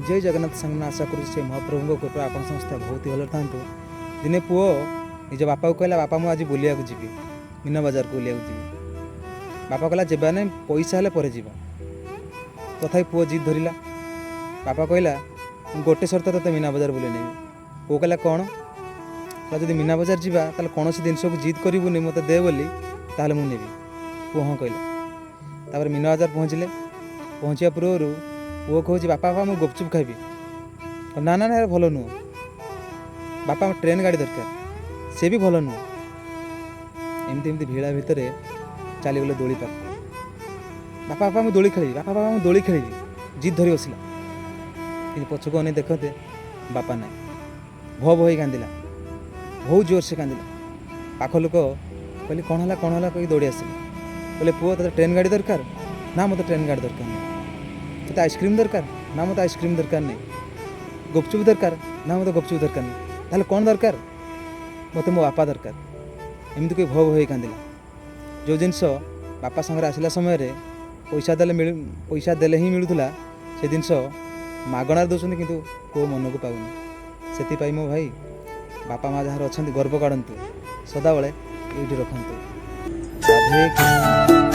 जय जगन्नाथ संग आशा करुँ महाप्रभु कृपा आप समस्त बहुत ही भल था। दिने पुओ निज बापा को कहला बापा मुझे आज बुलिया जी मीना बजार को बुलिया जी बापा कहला जब ना पैसा हेल्ले पर जा तथा पुओ जिद धरला बापा कहला गोटे शर्त तो मीना बजार बुले नहीं पुओ कहला कौन जब मीना बजार जावा ताल कौन जिनस को जिद करूनी मत दे बोली ताल मुझे पुओ हाँ कहला मीना बजार पहुँचले पहुँचा पूर्व पुओ कहे बापा बापा मुझे गुपचुप खाइबी ना ना ना भल नुह बापा ट्रेन गाड़ी दरकार से भी भल नुह एमती एमती भिड़ा भितर चलीगले दोली पाख बापा बापा मुझे दोली खेली बापा बापा मुझे दोली खेली जिद धरी बसला कि पछक अने देखते बापा ना भो भो कांदिला बहुत जोर से कांदिला पाख लोक कहली कौन है कही दौड़ी आस बोले पुओ तो ट्रेन गाड़ी दरकार ना मत ट्रेन गाड़ी दरकार नहीं तो आइसक्रीम दरकार ना मत आइसक्रीम दरकार नहीं गुपचुप दरकार ना मत गुपचुप दरकार नहीं ताले कौन दरकार मत मो बापा दरकार एमती कोई भो भो कांदिला जो जिनस बापा सागर आसला समय पैसा देले ही मिलूला से जिनस मागणार दौरान किंतु को मन को पाऊनी से मो भाई बापा माँ जहाँ अच्छा गर्व काढ़ु सदाबले ये रखु राधे कृष्ण।